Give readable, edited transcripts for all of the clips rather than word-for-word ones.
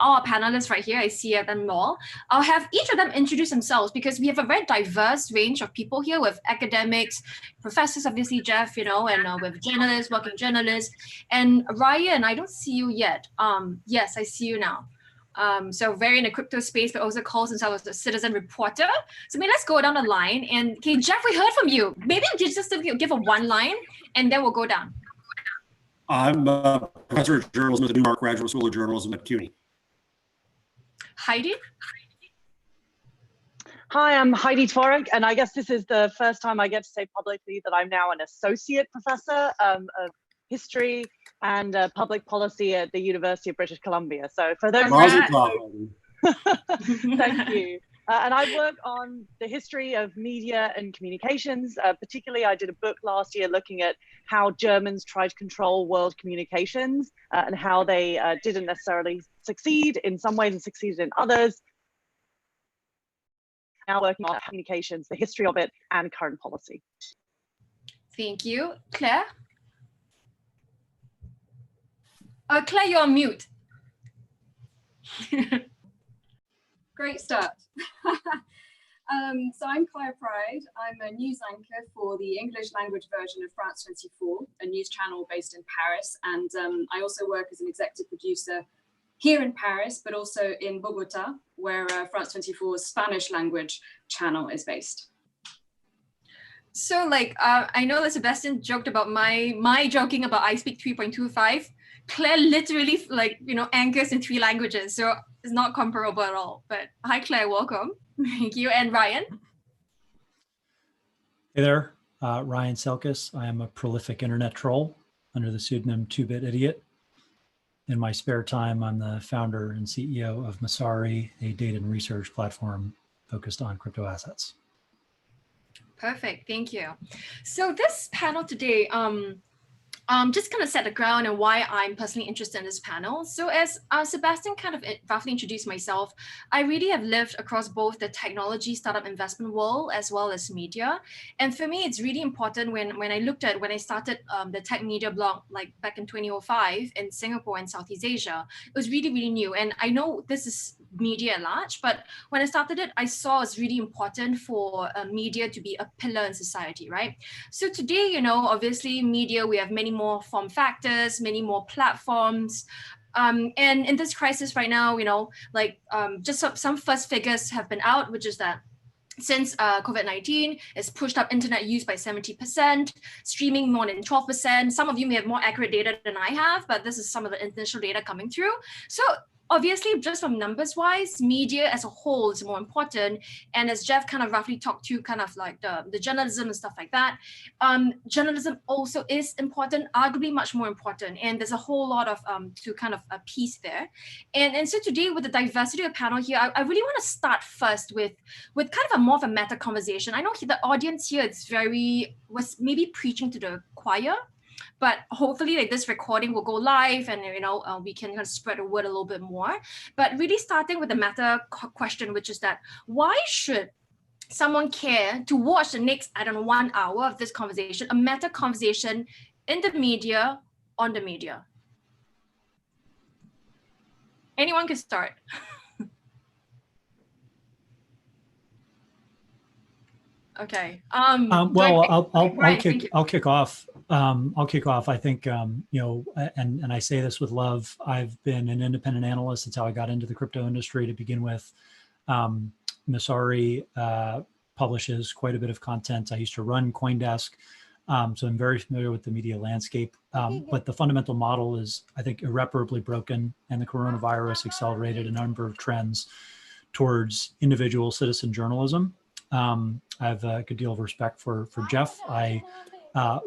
all our panelists right here. I see them all. I'll have each of them introduce themselves because we have a very diverse range of people here with academics, professors, obviously, Jeff, and with journalists, working journalists. And Ryan, I don't see you yet. Yes, I see you now. So very in the crypto space, but also calls himself a citizen reporter. So maybe let's go down the line. And okay, Jeff, we heard from you. Maybe just give a one line and then we'll go down. I'm a professor of journalism at the Newmark Graduate School of Journalism at CUNY. Heidi? Hi, I'm Heidi Tworek, and I guess this is the first time I get to say publicly that I'm now an associate professor of history and public policy at the University of British Columbia. So for those thank you. And I work on the history of media and communications. Particularly, I did a book last year looking at how Germans tried to control world communications and how they didn't necessarily succeed in some ways and succeeded in others. Now working on communications, the history of it, and current policy. Thank you. Claire? Claire, you're on mute. Great start. So I'm Claire Pride. I'm a news anchor for the English language version of France 24, a news channel based in Paris. And I also work as an executive producer here in Paris, but also in Bogota, where France 24's Spanish language channel is based. So I know that Sebastian joked about my joking about I speak 3.25. Claire literally anchors in 3 languages. So it's not comparable at all, but hi Claire, welcome. Thank you. And Ryan? Hey there, Ryan Selkis. I am a prolific internet troll under the pseudonym 2-Bit Idiot. In my spare time, I'm the founder and CEO of Messari, a data and research platform focused on crypto assets. Perfect, thank you. So this panel today, just kind of set the ground and why I'm personally interested in this panel. So as Sebastian kind of roughly introduced myself, I really have lived across both the technology startup investment world as well as media. And for me, it's really important when I started the tech media blog, like back in 2005 in Singapore and Southeast Asia, it was really, really new. And I know this is media at large, but when I started it, I saw it's really important for media to be a pillar in society, right? So today, obviously media, we have many more form factors, many more platforms. And in this crisis right now, just some first figures have been out, which is that since COVID-19, it's pushed up internet use by 70%, streaming more than 12%. Some of you may have more accurate data than I have, but this is some of the initial data coming through. So obviously, just from numbers wise, media as a whole is more important. And as Jeff kind of roughly talked to kind of like the journalism and stuff like that, journalism also is important, arguably much more important. And there's a whole lot of to kind of a piece there. And so today with the diversity of the panel here, I really want to start first with kind of a more of a meta conversation. I know the audience here was maybe preaching to the choir, but hopefully this recording will go live and we can kind of spread the word a little bit more. But really starting with the meta question, which is that why should someone care to watch the next, 1 hour of this conversation, a meta conversation in the media, on the media? Anyone can start. Okay. Well, I'll kick off. I'll kick off. I think, and I say this with love, I've been an independent analyst. That's how I got into the crypto industry to begin with. Messari publishes quite a bit of content. I used to run CoinDesk, so I'm very familiar with the media landscape. But the fundamental model is, I think, irreparably broken, and the coronavirus accelerated a number of trends towards individual citizen journalism. I have a good deal of respect for Jeff. I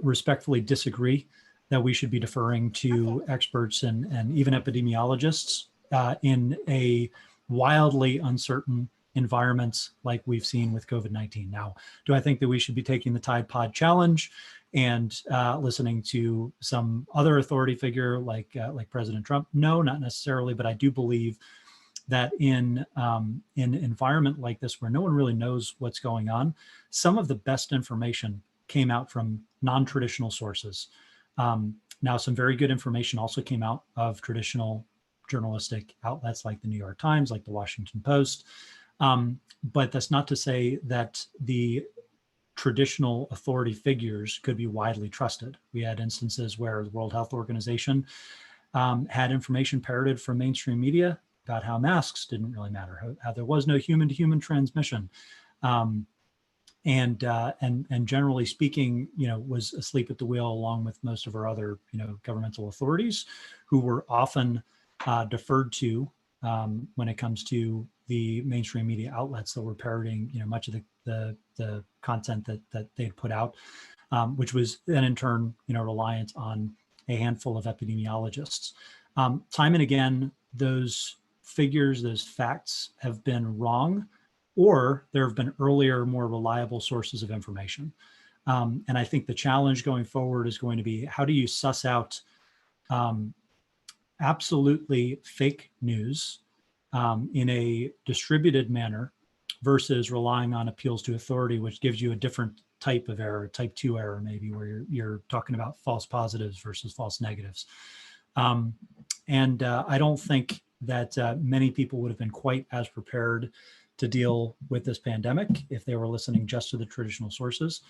respectfully disagree that we should be deferring to experts and even epidemiologists in a wildly uncertain environment like we've seen with COVID-19. Now, do I think that we should be taking the Tide Pod Challenge and listening to some other authority figure like President Trump? No, not necessarily, but I do believe that in an environment like this where no one really knows what's going on, some of the best information came out from non-traditional sources. Now, some very good information also came out of traditional journalistic outlets like the New York Times, like the Washington Post. But that's not to say that the traditional authority figures could be widely trusted. We had instances where the World Health Organization had information parroted from mainstream media about how masks didn't really matter, how there was no human-to-human transmission, and generally speaking, was asleep at the wheel along with most of our other, governmental authorities, who were often deferred to when it comes to the mainstream media outlets that were parroting, much of the content that they'd put out, which was then in turn, reliant on a handful of epidemiologists. Time and again, those figures, those facts have been wrong, or there have been earlier, more reliable sources of information. And I think the challenge going forward is going to be, how do you suss out absolutely fake news in a distributed manner versus relying on appeals to authority, which gives you a different type of error, type 2 error, maybe, where you're talking about false positives versus false negatives. I don't think that many people would have been quite as prepared to deal with this pandemic if they were listening just to the traditional sources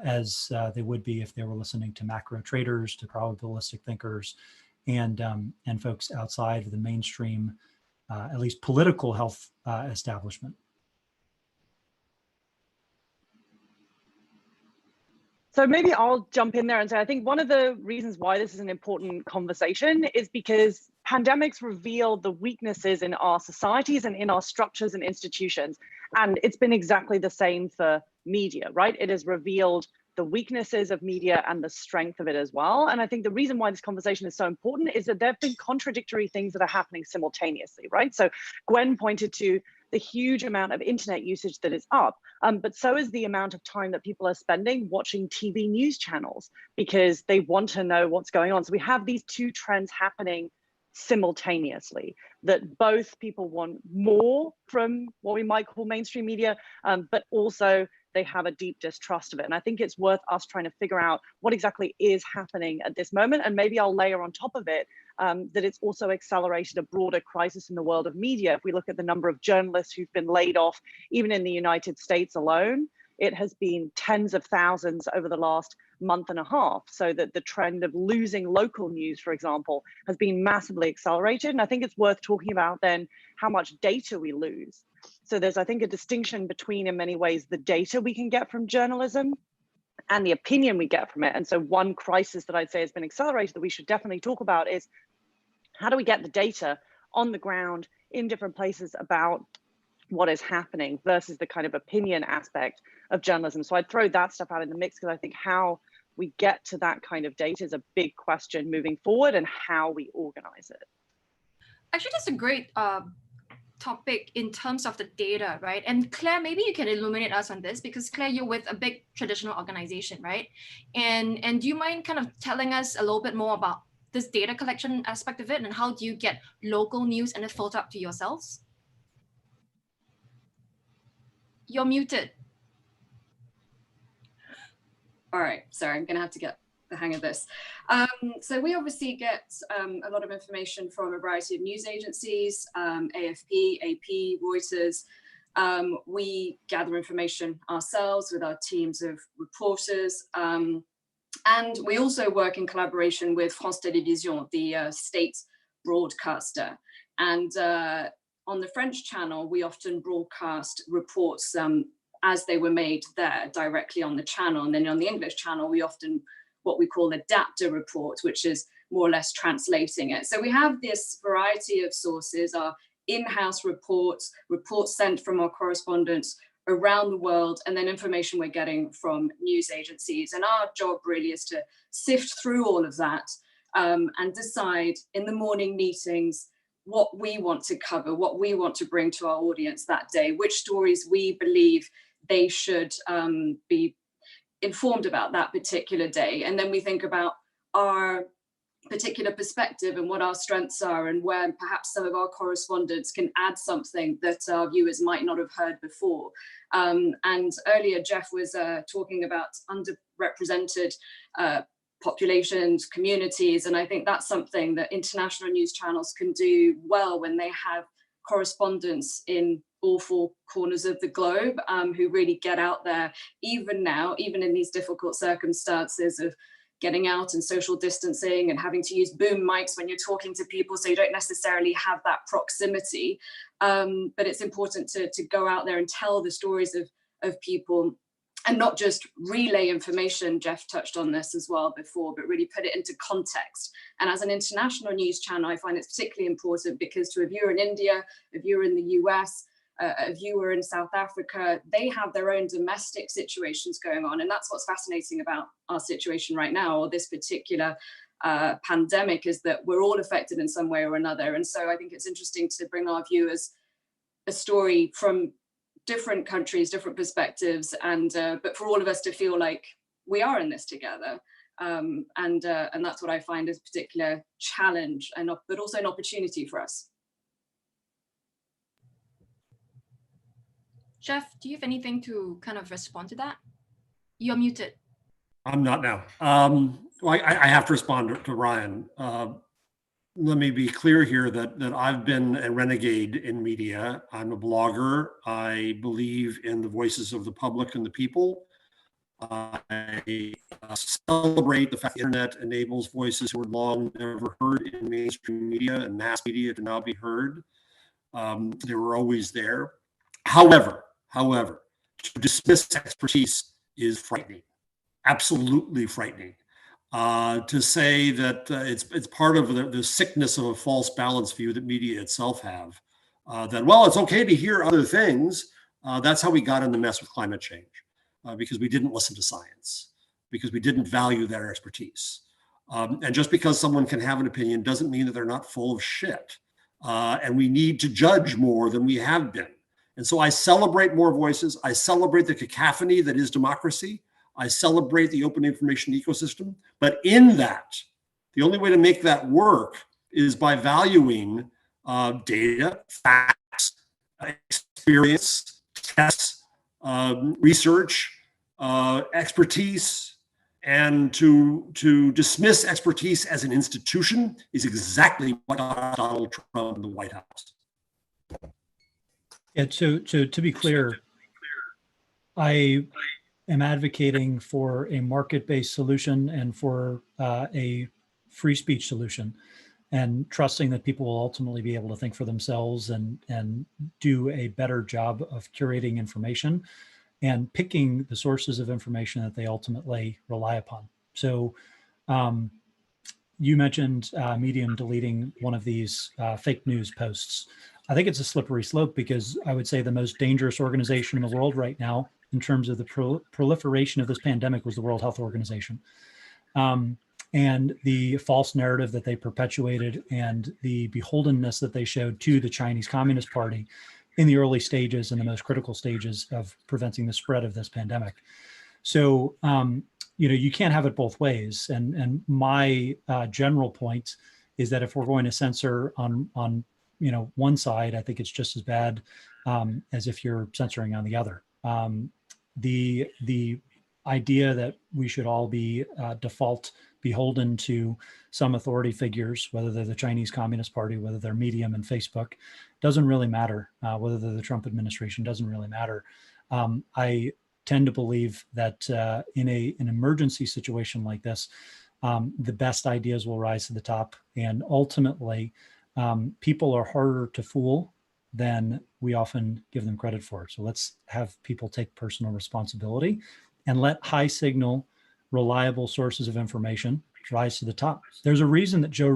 as they would be if they were listening to macro traders, to probabilistic thinkers, and folks outside of the mainstream, at least political health establishment. So maybe I'll jump in there and say, I think one of the reasons why this is an important conversation is because pandemics reveal the weaknesses in our societies and in our structures and institutions. And it's been exactly the same for media, right? It has revealed the weaknesses of media and the strength of it as well. And I think the reason why this conversation is so important is that there have been contradictory things that are happening simultaneously, right? So Gwen pointed to the huge amount of internet usage that is up, but so is the amount of time that people are spending watching TV news channels because they want to know what's going on. So we have these two trends happening simultaneously, that both people want more from what we might call mainstream media, but also they have a deep distrust of it. And I think it's worth us trying to figure out what exactly is happening at this moment. And maybe I'll layer on top of it that it's also accelerated a broader crisis in the world of media. If we look at the number of journalists who've been laid off, even in the United States alone, it has been tens of thousands over the last month and a half. So that the trend of losing local news, for example, has been massively accelerated. And I think it's worth talking about then how much data we lose. So there's, I think, a distinction between, in many ways, the data we can get from journalism and the opinion we get from it. And so one crisis that I'd say has been accelerated that we should definitely talk about is, how do we get the data on the ground in different places about what is happening versus the kind of opinion aspect of journalism? So I'd throw that stuff out in the mix, because I think how we get to that kind of data is a big question moving forward, and how we organize it. Actually, that's a great topic in terms of the data, right? And Claire, maybe you can illuminate us on this, because Claire, you're with a big traditional organization, right? And do you mind kind of telling us a little bit more about this data collection aspect of it, and how do you get local news and it filtered up to yourselves? You're muted. All right, sorry, I'm gonna have to get the hang of this. So we obviously get a lot of information from a variety of news agencies, AFP, AP, Reuters. We gather information ourselves with our teams of reporters. And we also work in collaboration with France Télévisions, the state broadcaster. And on the French channel, we often broadcast reports as they were made there directly on the channel. And then on the English channel, we often what we call adapter reports, which is more or less translating it. So we have this variety of sources, our in-house reports, reports sent from our correspondents around the world, and then information we're getting from news agencies. And our job really is to sift through all of that and decide in the morning meetings what we want to cover, what we want to bring to our audience that day, which stories we believe they should be informed about that particular day. And then we think about our particular perspective and what our strengths are, and where perhaps some of our correspondents can add something that our viewers might not have heard before. And earlier, Jeff was talking about underrepresented populations, communities. And I think that's something that international news channels can do well when they have correspondents in all four corners of the globe, who really get out there, even now, even in these difficult circumstances of getting out and social distancing and having to use boom mics when you're talking to people, so you don't necessarily have that proximity. But it's important to go out there and tell the stories of people, and not just relay information. Jeff touched on this as well before, but really put it into context. And as an international news channel, I find it's particularly important because to a viewer in India, a viewer in the US, a viewer in South Africa, they have their own domestic situations going on. And that's what's fascinating about our situation right now, or this particular pandemic, is that we're all affected in some way or another. And so I think it's interesting to bring our viewers a story from different countries, different perspectives, and but for all of us to feel like we are in this together. And that's what I find is a particular challenge, but also an opportunity for us. Jeff, do you have anything to kind of respond to that? You're muted. I'm not now. Well, I have to respond to Ryan. Let me be clear here that I've been a renegade in media. I'm a blogger. I believe in the voices of the public and the people. I celebrate the fact the internet enables voices who were long never heard in mainstream media and mass media to now be heard. They were always there. However, to dismiss expertise is frightening, absolutely frightening. To say that it's part of the sickness of a false balance view that media itself have, that, well, it's okay to hear other things. That's how we got in the mess with climate change, because we didn't listen to science, because we didn't value their expertise. And just because someone can have an opinion doesn't mean that they're not full of shit. And we need to judge more than we have been. And so I celebrate more voices. I celebrate the cacophony that is democracy. I celebrate the open information ecosystem. But in that, the only way to make that work is by valuing data, facts, experience, tests, research, expertise. And to dismiss expertise as an institution is exactly what got Donald Trump in the White House. Yeah, so to be clear, I am advocating for a market-based solution and for a free speech solution, and trusting that people will ultimately be able to think for themselves and do a better job of curating information and picking the sources of information that they ultimately rely upon. So you mentioned Medium deleting one of these fake news posts. I think it's a slippery slope, because I would say the most dangerous organization in the world right now in terms of the proliferation of this pandemic was the World Health Organization. And the false narrative that they perpetuated and the beholdenness that they showed to the Chinese Communist Party in the early stages and the most critical stages of preventing the spread of this pandemic. So, you can't have it both ways. And my general point is that if we're going to censor on one side, I think it's just as bad as if you're censoring on the other. The idea that we should all be default beholden to some authority figures, whether they're the Chinese Communist Party, whether they're Medium and Facebook, doesn't really matter. Whether they're the Trump administration, doesn't really matter. I tend to believe that in an emergency situation like this, the best ideas will rise to the top, and ultimately, people are harder to fool than we often give them credit for. So let's have people take personal responsibility and let high signal, reliable sources of information rise to the top. There's a reason that Joe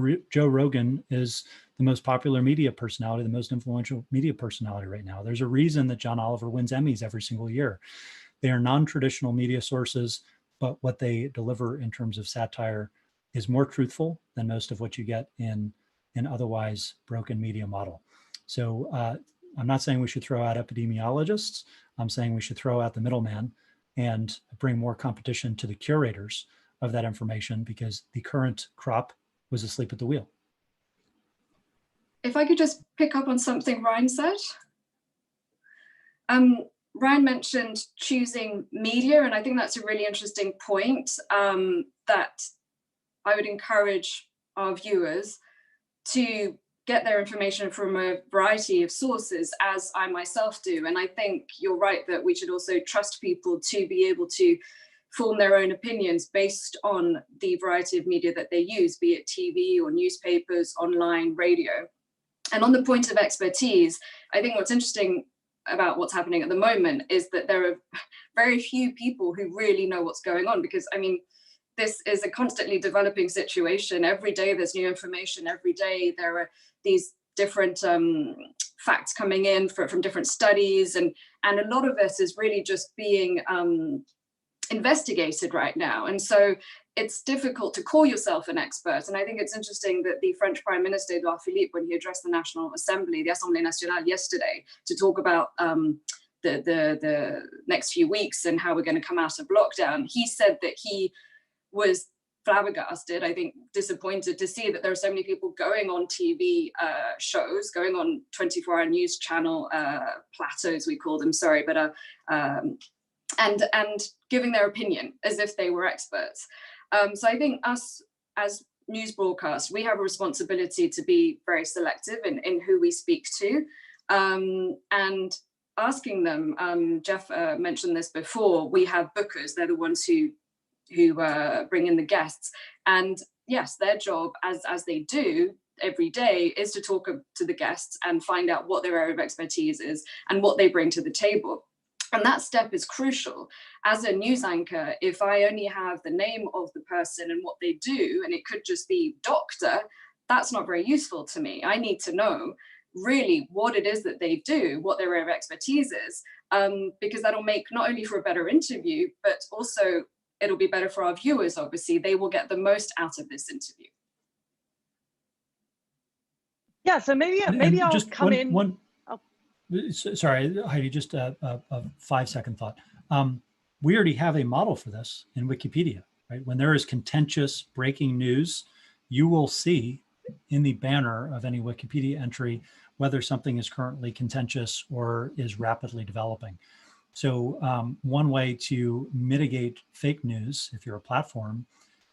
Rogan is the most popular media personality, the most influential media personality right now. There's a reason that John Oliver wins Emmys every single year. They are non-traditional media sources, but what they deliver in terms of satire is more truthful than most of what you get in an otherwise broken media model. So I'm not saying we should throw out epidemiologists. I'm saying we should throw out the middleman and bring more competition to the curators of that information, because the current crop was asleep at the wheel. If I could just pick up on something Ryan said. Ryan mentioned choosing media, and I think that's a really interesting point, that I would encourage our viewers to get their information from a variety of sources, as I myself do. And I think you're right that we should also trust people to be able to form their own opinions based on the variety of media that they use, be it TV or newspapers, online, radio. And on the point of expertise, I think what's interesting about what's happening at the moment is that there are very few people who really know what's going on, because I mean, this is a constantly developing situation. Every day there's new information. Every day there are these different facts coming in from different studies, and a lot of this is really just being investigated right now. And so it's difficult to call yourself an expert. And I think it's interesting that the French Prime Minister, Edouard Philippe, when he addressed the National Assembly, the Assemblée Nationale yesterday, to talk about the next few weeks and how we're going to come out of lockdown, he said that he was flabbergasted, I think disappointed to see that there are so many people going on TV shows, going on 24-hour news channel plateaus, we call them, sorry, but and giving their opinion as if they were experts. So I think us as news broadcast, we have a responsibility to be very selective in who we speak to, and asking them, Jeff mentioned this before, we have bookers, they're the ones who bring in the guests, and yes, their job, as they do every day, is to talk to the guests and find out what their area of expertise is and what they bring to the table. And that step is crucial. As a news anchor, if I only have the name of the person and what they do, and it could just be doctor, that's not very useful to me. I need to know really what it is that they do, what their area of expertise is, because that'll make not only for a better interview, but also it'll be better for our viewers, obviously. They will get the most out of this interview. Yeah, so maybe I'll just come in. Sorry, Heidi, just a 5-second thought. We already have a model for this in Wikipedia, right? When there is contentious breaking news, you will see in the banner of any Wikipedia entry whether something is currently contentious or is rapidly developing. So one way to mitigate fake news, if you're a platform,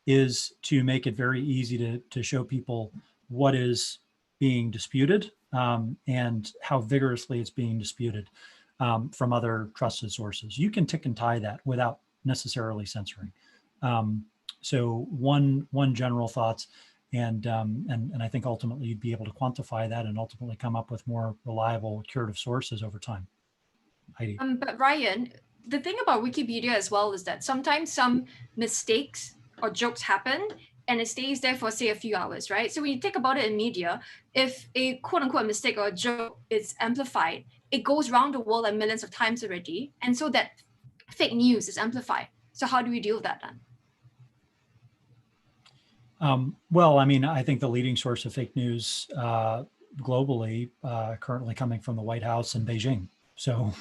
is to make it very easy to show people what is being disputed and how vigorously it's being disputed from other trusted sources. You can tick and tie that without necessarily censoring. So one general thoughts, and I think ultimately you'd be able to quantify that and ultimately come up with more reliable curative sources over time. Heidi. But Ryan, the thing about Wikipedia as well is that sometimes some mistakes or jokes happen and it stays there for, say, a few hours, right? So when you think about it in media, if a quote unquote mistake or a joke is amplified, it goes around the world like millions of times already. And so that fake news is amplified. So how do we deal with that then? Well, I mean, I think the leading source of fake news globally currently coming from the White House and Beijing. So,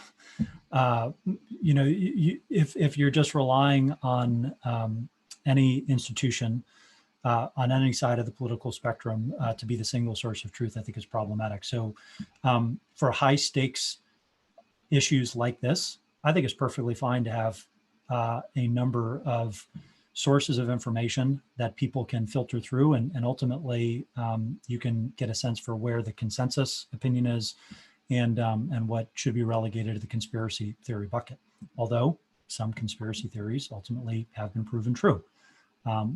you know, if you're just relying on any institution on any side of the political spectrum to be the single source of truth, I think is problematic. So for high stakes issues like this, I think it's perfectly fine to have a number of sources of information that people can filter through, and ultimately you can get a sense for where the consensus opinion is and what should be relegated to the conspiracy theory bucket. Although some conspiracy theories ultimately have been proven true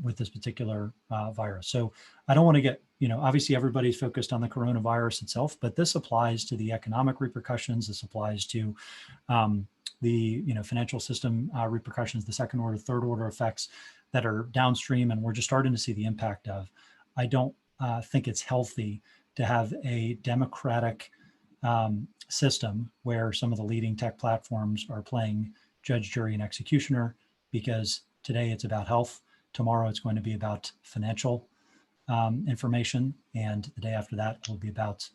with this particular virus. So I don't want to get, you know, obviously everybody's focused on the coronavirus itself, but this applies to the economic repercussions. This applies to the, you know, financial system repercussions, the second order, third order effects that are downstream, and we're just starting to see the impact of. I don't think it's healthy to have a democratic system where some of the leading tech platforms are playing judge, jury, and executioner, because today it's about health. Tomorrow it's going to be about financial information, and the day after that it will be about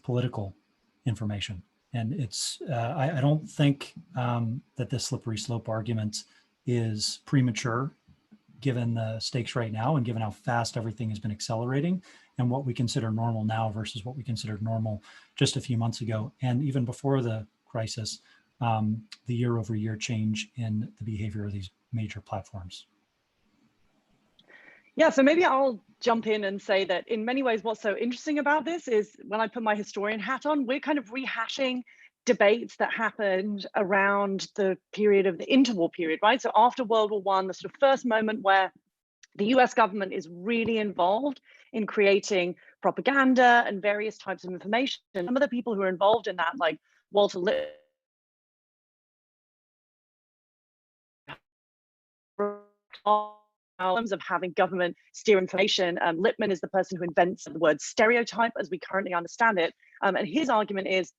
political information. And it's I don't think that this slippery slope argument is premature, given the stakes right now and given how fast everything has been accelerating and what we consider normal now versus what we considered normal just a few months ago. And even before the crisis, the year-over-year change in the behavior of these major platforms. Yeah, so maybe I'll jump in and say that in many ways, what's so interesting about this is when I put my historian hat on, we're kind of rehashing debates that happened around the period of the interwar period, right? So after World War I, the sort of first moment where the US government is really involved in creating propaganda and various types of information. Some of the people who are involved in that, like Walter Lippmann, in terms of having government steer information, Lippmann is the person who invents the word stereotype as we currently understand it. And his argument is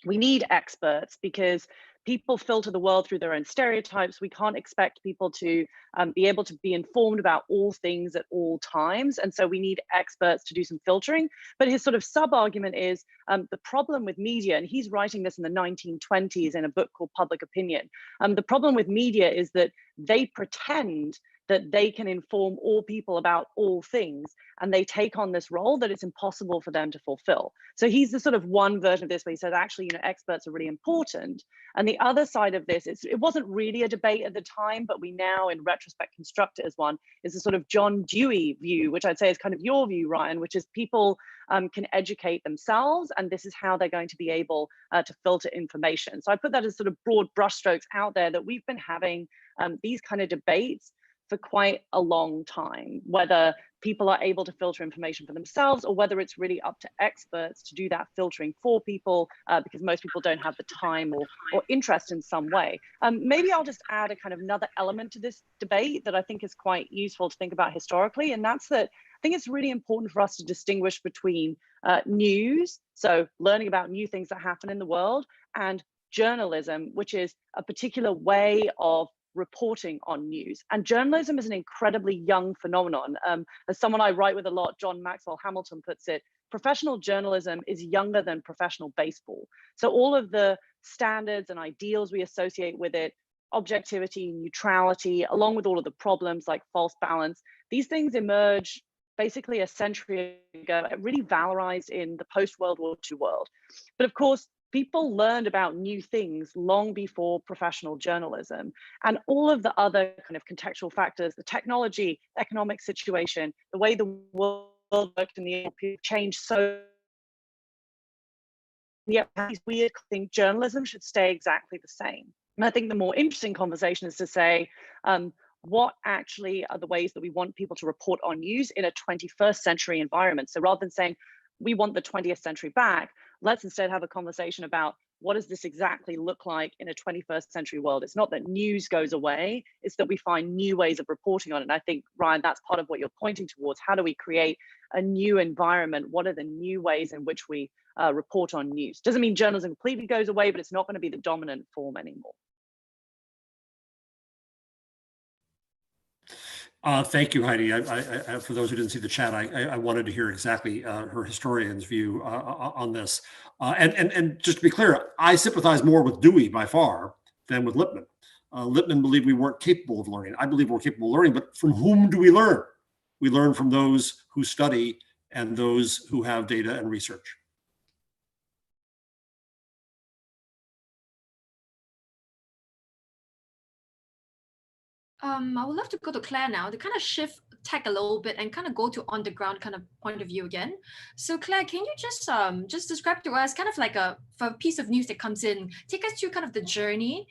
we need experts because people filter the world through their own stereotypes. We can't expect people to be able to be informed about all things at all times. And so we need experts to do some filtering. But his sort of sub-argument is the problem with media, and he's writing this in the 1920s in a book called Public Opinion. The problem with media is that they pretend that they can inform all people about all things, and they take on this role that it's impossible for them to fulfill. So he's the sort of one version of this where he says, actually, experts are really important. And the other side of this, it wasn't really a debate at the time, but we now in retrospect construct it as one, is the sort of John Dewey view, which I'd say is kind of your view, Ryan, which is people can educate themselves, and this is how they're going to be able to filter information. So I put that as sort of broad brushstrokes out there that we've been having these kind of debates for quite a long time, whether people are able to filter information for themselves or whether it's really up to experts to do that filtering for people because most people don't have the time or interest in some way. Maybe I'll just add a kind of another element to this debate that I think is quite useful to think about historically, and that's that I think it's really important for us to distinguish between news, so learning about new things that happen in the world, and journalism, which is a particular way of reporting on news. And journalism is an incredibly young phenomenon. As someone I write with a lot, John Maxwell Hamilton puts it, professional journalism is younger than professional baseball. So all of the standards and ideals we associate with it, objectivity, neutrality, along with all of the problems like false balance, these things emerge basically a century ago, really valorized in the post-World War II world. But of course, people learned about new things long before professional journalism, and all of the other kind of contextual factors, the technology, economic situation, the way the world worked in the period changed so. Yet these weird things, journalism should stay exactly the same. And I think the more interesting conversation is to say, what actually are the ways that we want people to report on news in a 21st century environment? So rather than saying, we want the 20th century back, let's instead have a conversation about what does this exactly look like in a 21st century world? It's not that news goes away, it's that we find new ways of reporting on it. And I think, Ryan, that's part of what you're pointing towards. How do we create a new environment? What are the new ways in which we report on news? Doesn't mean journalism completely goes away, but it's not going to be the dominant form anymore. Thank you, Heidi. For those who didn't see the chat, I wanted to hear exactly her historian's view on this. And just to be clear, I sympathize more with Dewey by far than with Lippmann. Lippmann believed we weren't capable of learning. I believe we're capable of learning, but from whom do we learn? We learn from those who study and those who have data and research. I would love to go to Claire now to kind of shift tack a little bit and kind of go to on the ground kind of point of view again. So Claire, can you just describe to us kind of like for a piece of news that comes in, take us through kind of the journey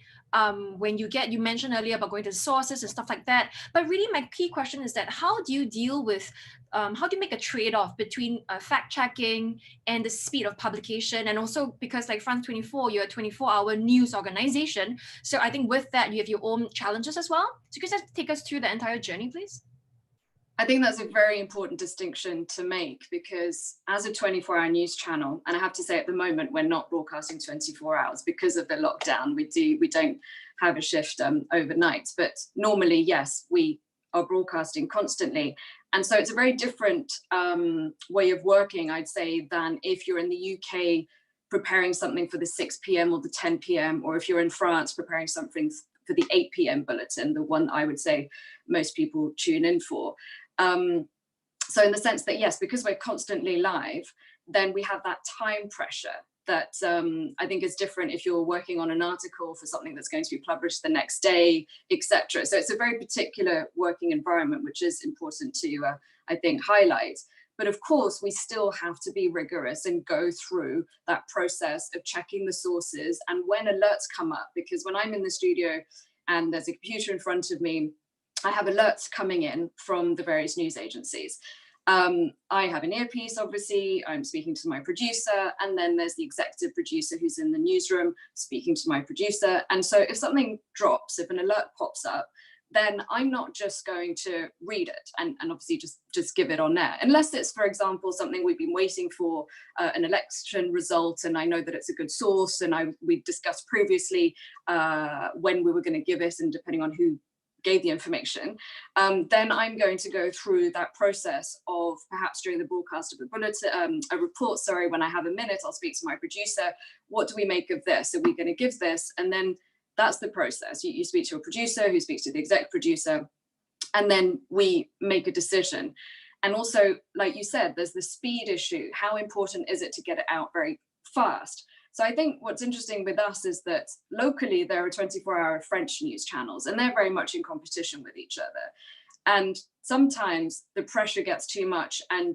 when you mentioned earlier about going to the sources and stuff like that. But really my key question is that how do you deal with, how do you make a trade-off between fact checking and the speed of publication? And also because like France 24, you're a 24-hour news organization. So I think with that, you have your own challenges as well. So could you just take us through the entire journey, please? I think that's a very important distinction to make, because as a 24-hour news channel, and I have to say at the moment we're not broadcasting 24 hours because of the lockdown. We don't have a shift overnight, but normally, yes, we are broadcasting constantly. And so it's a very different way of working, I'd say, than if you're in the UK preparing something for the 6 p.m. or the 10 p.m, or if you're in France preparing something for the 8 p.m. bulletin, the one I would say most people tune in for. So in the sense that, yes, because we're constantly live, then we have that time pressure that I think is different if you're working on an article for something that's going to be published the next day, etc. So it's a very particular working environment, which is important to, I think, highlight. But of course, we still have to be rigorous and go through that process of checking the sources and when alerts come up, because when I'm in the studio and there's a computer in front of me, I have alerts coming in from the various news agencies. I have an earpiece, obviously, I'm speaking to my producer, and then there's the executive producer who's in the newsroom speaking to my producer. And so if something drops, if an alert pops up, then I'm not just going to read it and obviously just give it on air, unless it's, for example, something we've been waiting for, an election result, and I know that it's a good source, and we discussed previously when we were going to give it, and depending on who gave the information, then I'm going to go through that process of perhaps during the broadcast of a bulletin, a report, sorry, when I have a minute, I'll speak to my producer. What do we make of this? Are we going to give this? And then that's the process. You speak to a producer who speaks to the exec producer, and then we make a decision. And also, like you said, there's the speed issue. How important is it to get it out very fast? So I think what's interesting with us is that locally there are 24-hour French news channels, and they're very much in competition with each other. And sometimes the pressure gets too much and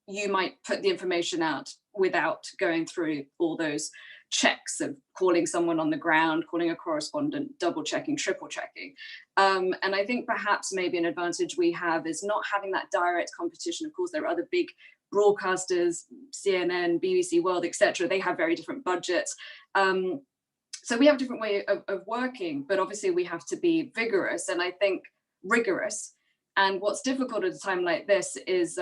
you might put the information out without going through all those checks of calling someone on the ground, calling a correspondent, double checking, triple checking. And I think perhaps maybe an advantage we have is not having that direct competition. Of course, there are other big broadcasters, CNN, BBC World, etc. They have very different budgets. So we have a different way of working, but obviously we have to be vigorous and I think rigorous. And what's difficult at a time like this is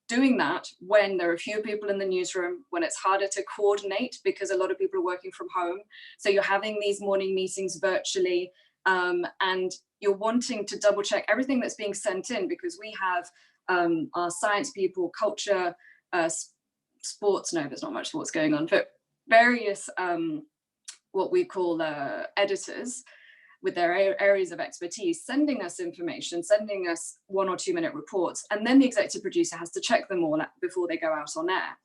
doing that when there are fewer people in the newsroom, when it's harder to coordinate because a lot of people are working from home. So you're having these morning meetings virtually, and you're wanting to double check everything that's being sent in, because we have our science people, culture, sports, no, there's not much sports going on, but various what we call editors with their areas of expertise, sending us information, sending us 1 or 2 minute reports, and then the executive producer has to check them all before they go out on air.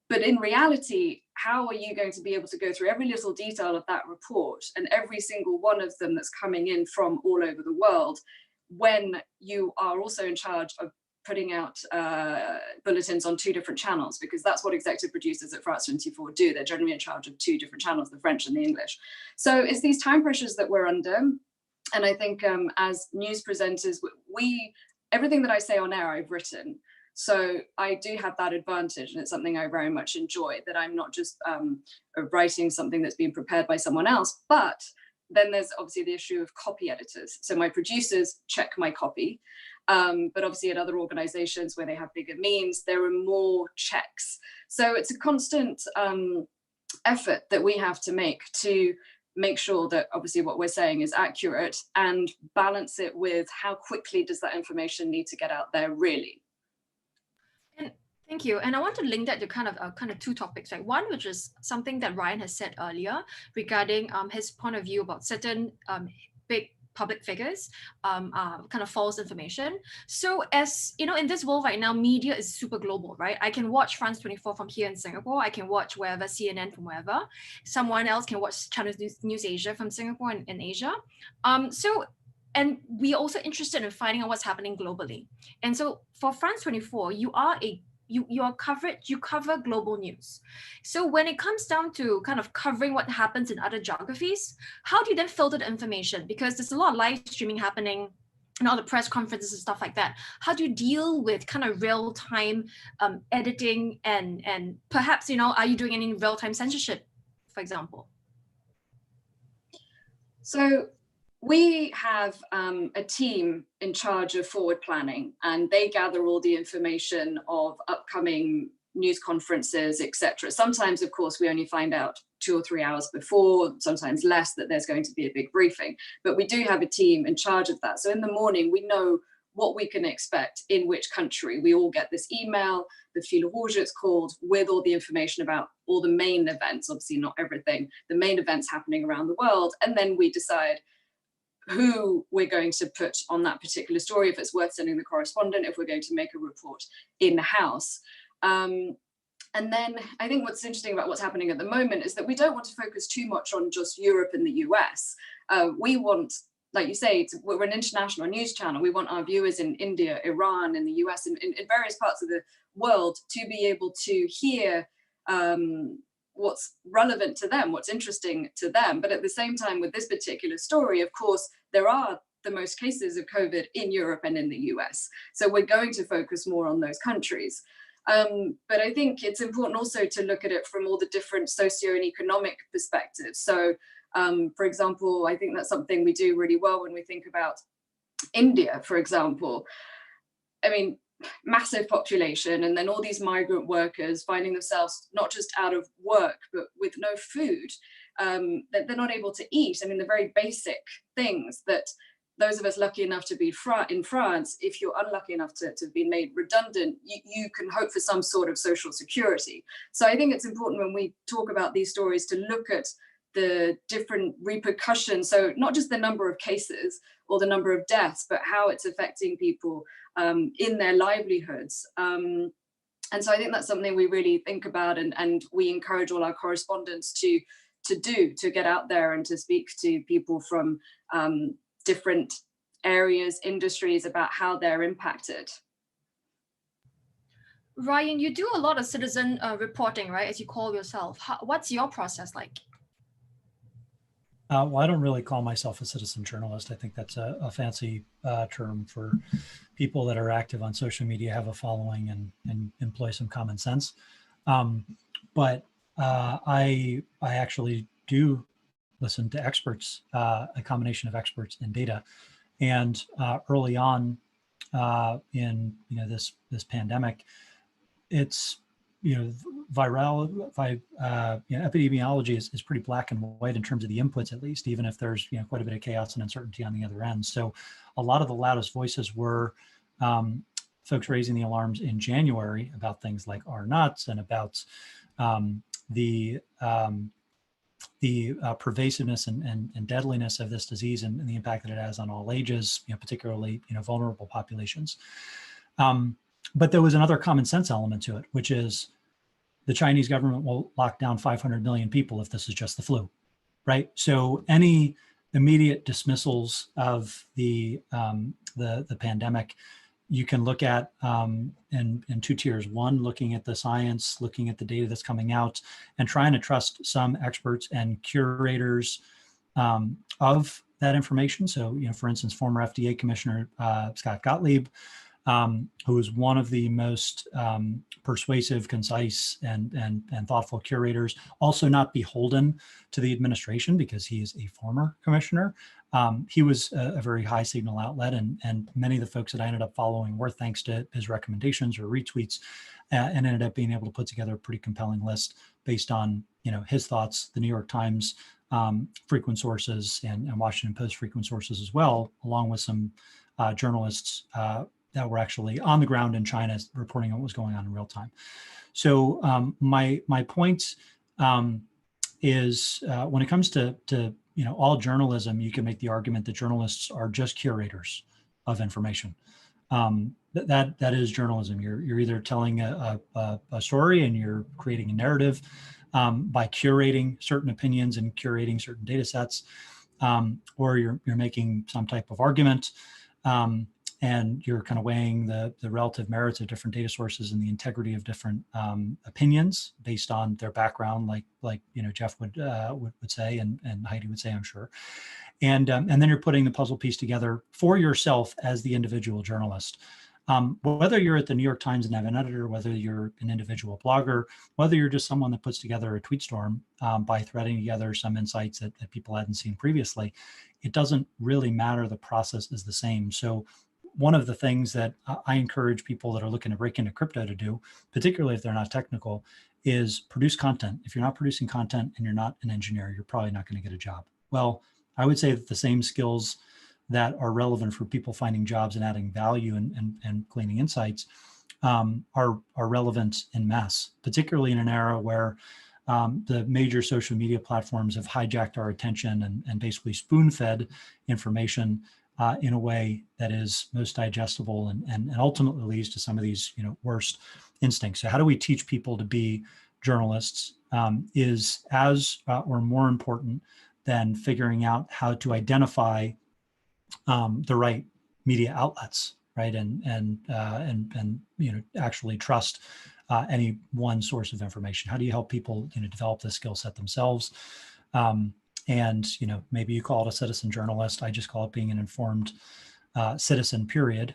But in reality, how are you going to be able to go through every little detail of that report and every single one of them that's coming in from all over the world when you are also in charge of putting out bulletins on 2 different channels, because that's what executive producers at France 24 do. They're generally in charge of 2 different channels, the French and the English. So it's these time pressures that we're under. And I think as news presenters, everything that I say on air, I've written. So I do have that advantage, and it's something I very much enjoy, that I'm not just writing something that's been prepared by someone else, but then there's obviously the issue of copy editors. So my producers check my copy, but obviously at other organizations where they have bigger means, there are more checks. So it's a constant effort that we have to make sure that obviously what we're saying is accurate, and balance it with how quickly does that information need to get out there really. Thank you. And I want to link that to kind of 2 topics, right? One, which is something that Ryan has said earlier regarding his point of view about certain big public figures, kind of false information. So as you know, in this world right now, media is super global, right? I can watch France 24 from here in Singapore. I can watch wherever, CNN from wherever. Someone else can watch Channel News Asia from Singapore and Asia. And we're also interested in finding out what's happening globally. And so for France 24, you cover global news. So when it comes down to kind of covering what happens in other geographies, how do you then filter the information? Because there's a lot of live streaming happening and all the press conferences and stuff like that. How do you deal with kind of real-time editing and perhaps, are you doing any real-time censorship, for example? So we have a team in charge of forward planning, and they gather all the information of upcoming news conferences, etc. Sometimes, of course, we only find out 2 or 3 hours before, sometimes less, that there's going to be a big briefing. But we do have a team in charge of that. So in the morning, we know what we can expect in which country. We all get this email, the fil rouge it's called, with all the information about all the main events, obviously not everything, the main events happening around the world. And then we decide who we're going to put on that particular story, if it's worth sending the correspondent, if we're going to make a report in-house. And then I think what's interesting about what's happening at the moment is that we don't want to focus too much on just Europe and the US. We want, like you say, we're an international news channel. We want our viewers in India, Iran, in the US, in various parts of the world to be able to hear what's relevant to them, what's interesting to them. But at the same time, with this particular story, of course, there are the most cases of COVID in Europe and in the US. So we're going to focus more on those countries. But I think it's important also to look at it from all the different socio and economic perspectives. So, for example, I think that's something we do really well when we think about India, for example. I mean, massive population, and then all these migrant workers finding themselves not just out of work, but with no food, that they're not able to eat. I mean, the very basic things that those of us lucky enough to be in France, if you're unlucky enough to be made redundant, you can hope for some sort of social security. So I think it's important when we talk about these stories to look at the different repercussions. So not just the number of cases or the number of deaths, but how it's affecting people in their livelihoods. And so I think that's something we really think about, and we encourage all our correspondents to get out there and to speak to people from different areas, industries, about how they're impacted. Ryan, you do a lot of citizen reporting, right, as you call yourself. What's your process like? Well, I don't really call myself a citizen journalist. I think that's a fancy term for people that are active on social media, have a following, and employ some common sense. But I actually do listen to experts, a combination of experts and data. And early on in this pandemic, it's epidemiology is pretty black and white in terms of the inputs, at least, even if there's quite a bit of chaos and uncertainty on the other end. So a lot of the loudest voices were folks raising the alarms in January about things like R-nuts and about the pervasiveness and deadliness of this disease and the impact that it has on all ages, particularly vulnerable populations. But there was another common sense element to it, which is the Chinese government will lock down 500 million people if this is just the flu, right? So any immediate dismissals of the pandemic, you can look at in two tiers. One, looking at the science, looking at the data that's coming out, and trying to trust some experts and curators of that information. So, for instance, former FDA Commissioner Scott Gottlieb, who is one of the most persuasive, concise, and thoughtful curators, also not beholden to the administration because he is a former commissioner. He was a very high signal outlet, and many of the folks that I ended up following were thanks to his recommendations or retweets, and ended up being able to put together a pretty compelling list based on his thoughts, the New York Times frequent sources, and Washington Post frequent sources as well, along with some journalists that were actually on the ground in China reporting on what was going on in real time. So my point is when it comes to all journalism, you can make the argument that journalists are just curators of information. That is journalism. You're either telling a story and you're creating a narrative by curating certain opinions and curating certain data sets, or you're making some type of argument. And you're kind of weighing the relative merits of different data sources and the integrity of different opinions based on their background, like Jeff would say, and Heidi would say, I'm sure. And then you're putting the puzzle piece together for yourself as the individual journalist. Whether you're at the New York Times and have an editor, whether you're an individual blogger, whether you're just someone that puts together a tweet storm by threading together some insights that people hadn't seen previously, it doesn't really matter. The process is the same. So one of the things that I encourage people that are looking to break into crypto to do, particularly if they're not technical, is produce content. If you're not producing content and you're not an engineer, you're probably not going to get a job. Well, I would say that the same skills that are relevant for people finding jobs and adding value and gleaning insights are relevant en masse, particularly in an era where the major social media platforms have hijacked our attention and basically spoon-fed information in a way that is most digestible and ultimately leads to some of these, worst instincts. So how do we teach people to be journalists is as or more important than figuring out how to identify the right media outlets, right? And actually trust any one source of information. How do you help people, develop the skill set themselves? And maybe you call it a citizen journalist. I just call it being an informed citizen, period,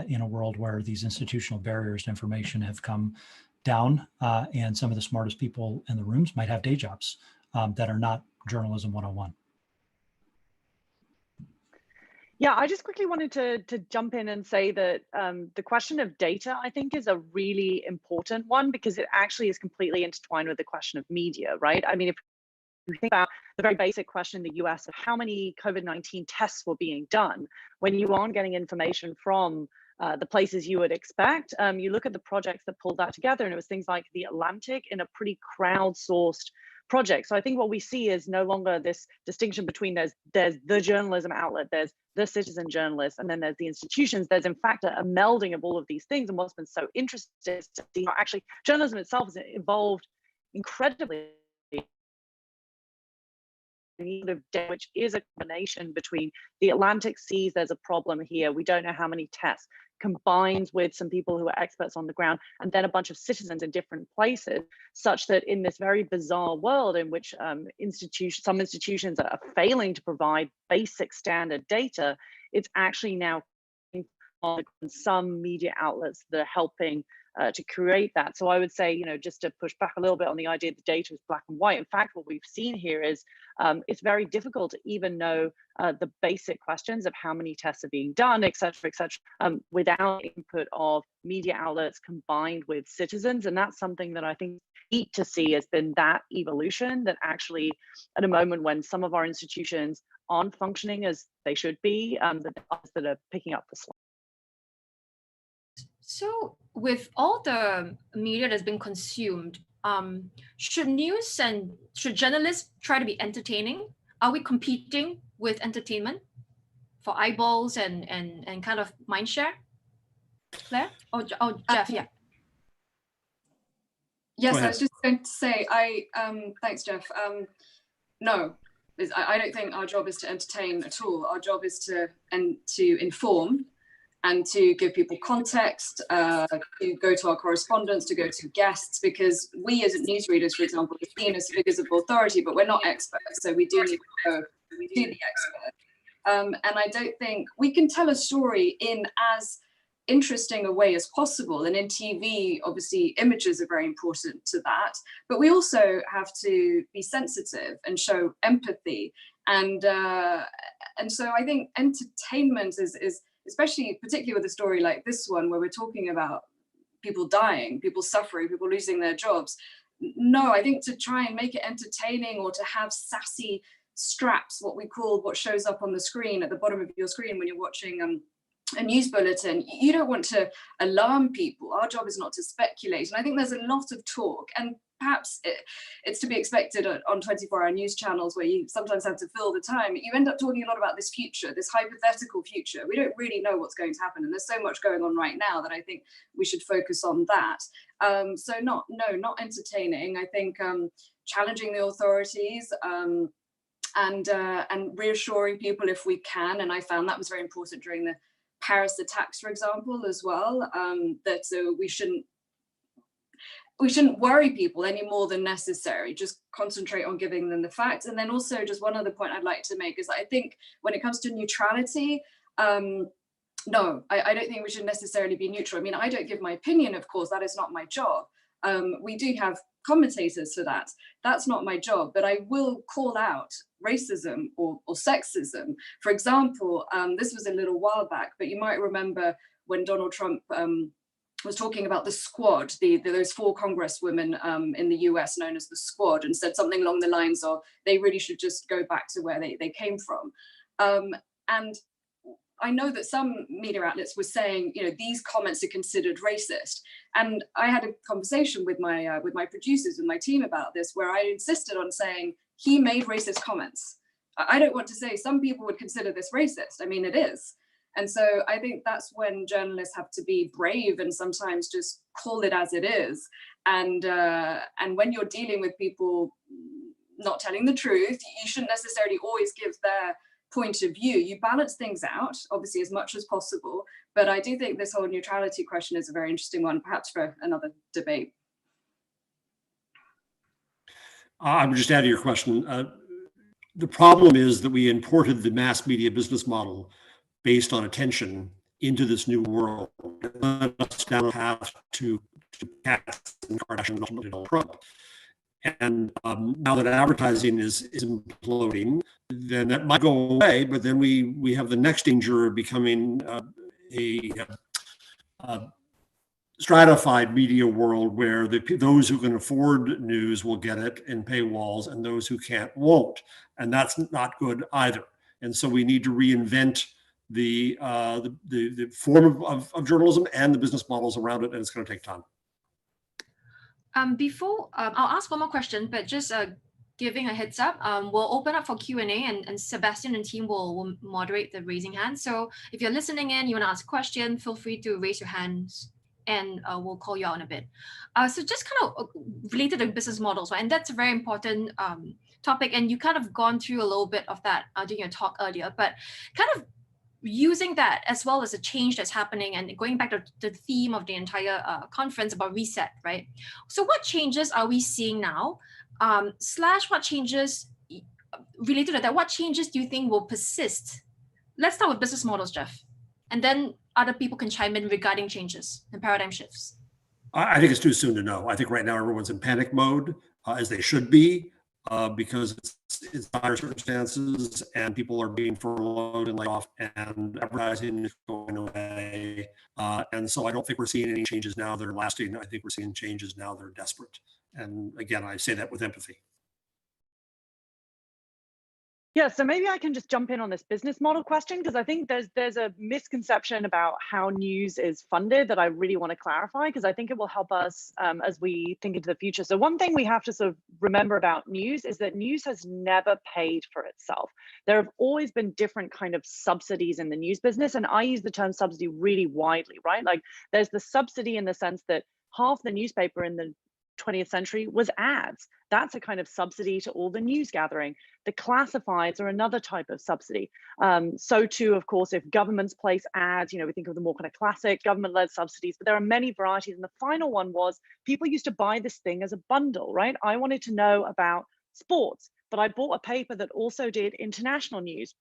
in a world where these institutional barriers to information have come down, and some of the smartest people in the rooms might have day jobs that are not journalism 101. Yeah, I just quickly wanted to jump in and say that the question of data, I think, is a really important one, because it actually is completely intertwined with the question of media, right? I mean, if you think about the very basic question in the US of how many COVID-19 tests were being done, when you aren't getting information from the places you would expect, you look at the projects that pulled that together, and it was things like The Atlantic in a pretty crowdsourced project. So I think what we see is no longer this distinction between there's the journalism outlet, there's the citizen journalist, and then there's the institutions. There's in fact a melding of all of these things. And what's been so interesting is to see how actually journalism itself has evolved incredibly, which is a combination between The Atlantic sees there's a problem here, we don't know how many tests, combines with some people who are experts on the ground, and then a bunch of citizens in different places, such that in this very bizarre world in which some institutions are failing to provide basic standard data, it's actually now on some media outlets that are helping to create that. So I would say, just to push back a little bit on the idea that data is black and white. In fact, what we've seen here is it's very difficult to even know the basic questions of how many tests are being done, et cetera, without input of media outlets combined with citizens. And that's something that I think neat to see has been that evolution, that actually at a moment when some of our institutions aren't functioning as they should be, that are picking up the slack. So with all the media that's been consumed, should journalists try to be entertaining? Are we competing with entertainment for eyeballs and kind of mind share? Claire? Oh, Jeff, yeah. Yes, I was just going to say, thanks, Jeff. No, I don't think our job is to entertain at all. Our job is to inform and to give people context, to go to our correspondents, to go to guests, because we as newsreaders, for example, are seen as figures of authority, but we're not experts, so we do need to go to the expert. And I don't think we can tell a story in as interesting a way as possible, and in TV, obviously, images are very important to that, but we also have to be sensitive and show empathy, and so I think entertainment is especially particularly with a story like this one, where we're talking about people dying, people suffering, people losing their jobs. No, I think to try and make it entertaining or to have sassy straps, what shows up on the screen at the bottom of your screen when you're watching a news bulletin, you don't want to alarm people. Our job is not to speculate. And I think there's a lot of talk, and perhaps it's to be expected on 24-hour news channels where you sometimes have to fill the time. You end up talking a lot about this future, this hypothetical future. We don't really know what's going to happen. And there's so much going on right now that I think we should focus on that. So not entertaining. I think challenging the authorities, and reassuring people if we can. And I found that was very important during the Paris attacks, for example, as well, that we shouldn't worry people any more than necessary, just concentrate on giving them the facts. And then also just one other point I'd like to make is that I think when it comes to neutrality, no, I don't think we should necessarily be neutral. I mean, I don't give my opinion, of course, that is not my job. We do have commentators for that. That's not my job, but I will call out racism or sexism. For example, this was a little while back, but you might remember when Donald Trump was talking about the Squad, those 4 congresswomen in the US known as the Squad, and said something along the lines of they really should just go back to where they came from. And I know that some media outlets were saying, these comments are considered racist. And I had a conversation with my producers and my team about this, where I insisted on saying he made racist comments. I don't want to say some people would consider this racist. I mean, it is. And so I think that's when journalists have to be brave and sometimes just call it as it is. And when you're dealing with people not telling the truth, you shouldn't necessarily always give their point of view. You balance things out, obviously, as much as possible. But I do think this whole neutrality question is a very interesting one, perhaps for another debate. I would just add to your question. The problem is that we imported the mass media business model based on attention into this new world. It led us down a path to cats and Kardashian and ultimately Donald Trump. And now that advertising is imploding, then that might go away. But then we have the next danger of becoming a stratified media world where those who can afford news will get it in paywalls and those who can't won't. And that's not good either. And so we need to reinvent the form of journalism and the business models around it, and it's going to take time. I'll ask one more question, but just giving a heads up, we'll open up for Q&A and Sebastian and team will moderate the raising hand. So if you're listening in, you want to ask a question, feel free to raise your hands and we'll call you out in a bit. So just kind of related to business models, right? And that's a very important topic. And you kind of gone through a little bit of that during your talk earlier, but kind of using that as well as a change that's happening and going back to the theme of the entire conference about reset, right? So what changes are we seeing now? Slash what changes related to that, what changes do you think will persist? Let's start with business models, Jeff. And then other people can chime in regarding changes and paradigm shifts. I think it's too soon to know. I think right now everyone's in panic mode, as they should be, because it's dire circumstances and people are being furloughed and laid off and advertising is going away. And so I don't think we're seeing any changes now that are lasting. I think we're seeing changes now that are desperate. And again, I say that with empathy. Yeah, so maybe I can just jump in on this business model question, because I think there's a misconception about how news is funded that I really want to clarify, because I think it will help us as we think into the future. So one thing we have to sort of remember about news is that news has never paid for itself. There have always been different kind of subsidies in the news business, and I use the term subsidy really widely, right? Like there's the subsidy in the sense that half the newspaper in the 20th century was ads. That's a kind of subsidy to all the news gathering. The classifieds are another type of subsidy. So too, of course, if governments place ads, we think of the more kind of classic government-led subsidies, but there are many varieties. And the final one was people used to buy this thing as a bundle, right? I wanted to know about sports, but I bought a paper that also did international news.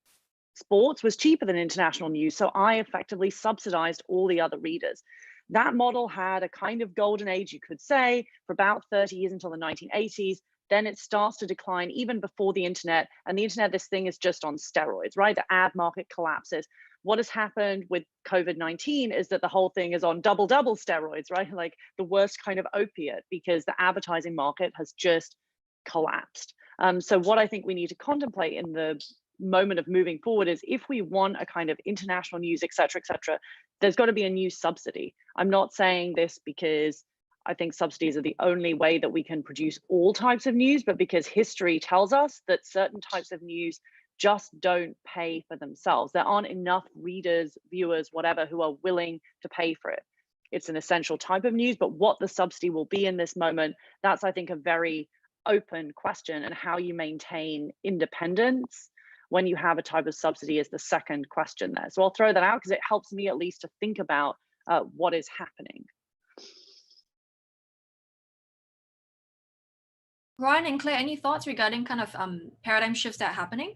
Sports was cheaper than international news, so I effectively subsidized all the other readers. That model had a kind of golden age, you could say, for about 30 years until the 1980s. Then it starts to decline even before the internet. And the internet, this thing is just on steroids, right? The ad market collapses. What has happened with COVID-19 is that the whole thing is on double steroids, right? Like the worst kind of opiate, because the advertising market has just collapsed. So what I think we need to contemplate in the moment of moving forward is if we want a kind of international news, et cetera, there's got to be a new subsidy. I'm not saying this because I think subsidies are the only way that we can produce all types of news, but because history tells us that certain types of news just don't pay for themselves. There aren't enough readers, viewers, whatever, who are willing to pay for it. It's an essential type of news, but what the subsidy will be in this moment, that's, I think, a very open question, and how you maintain independence when you have a type of subsidy is the second question there. So I'll throw that out because it helps me at least to think about what is happening. Ryan and Claire, any thoughts regarding kind of paradigm shifts that are happening?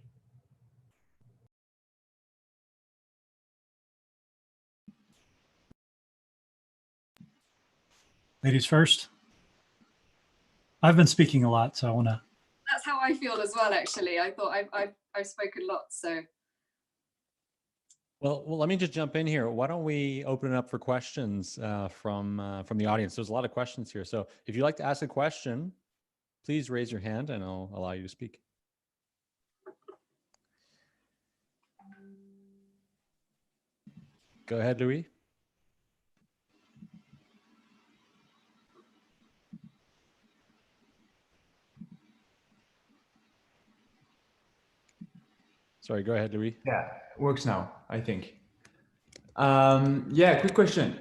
Ladies first. I've been speaking a lot, so I want to. That's how I feel as well, actually. I thought I've spoken lots, so. Well, let me just jump in here. Why don't we open it up for questions from the audience? There's a lot of questions here. So if you'd like to ask a question, please raise your hand and I'll allow you to speak. Go ahead, Louis. Sorry, go ahead, Louis. Yeah, works now, I think. Yeah, quick question.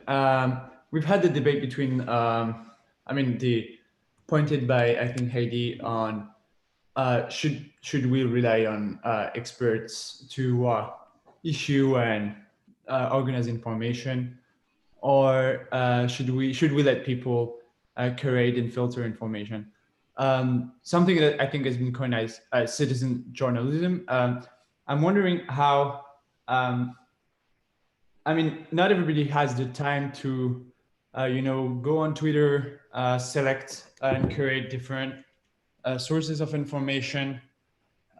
We've had the debate between, I mean, the pointed by, I think, Heidi on should we rely on experts to issue and organize information, or should we let people curate and filter information? Something that I think has been coined as citizen journalism. I'm wondering how. I mean, not everybody has the time to, go on Twitter, select and curate different sources of information,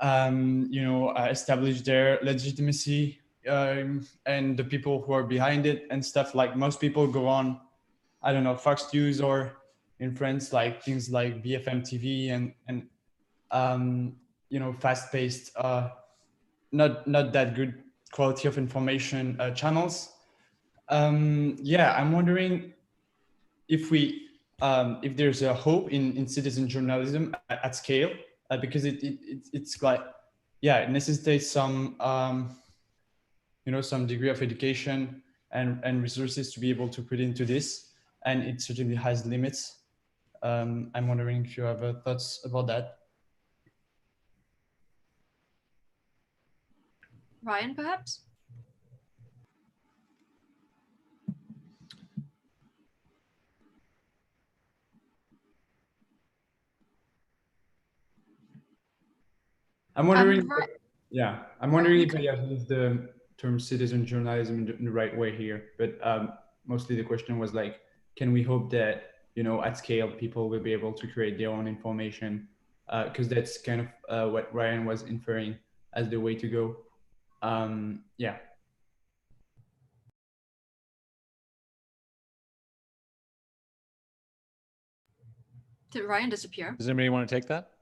establish their legitimacy and the people who are behind it and stuff. Like most people go on, I don't know, Fox News, or in France, like things like BFM TV and fast-paced, not that good quality of information channels. Yeah, I'm wondering if there's a hope in citizen journalism at scale, because it's like, yeah, it necessitates some some degree of education and resources to be able to put into this, and it certainly has limits. I'm wondering if you have thoughts about that. Ryan, perhaps? I'm wondering, Right. yeah, I'm wondering if I have used the term citizen journalism in the right way here, but mostly the question was like, can we hope that, at scale, people will be able to create their own information? Because that's kind of what Ryan was inferring as the way to go. Yeah. Did Ryan disappear? Does anybody want to take that?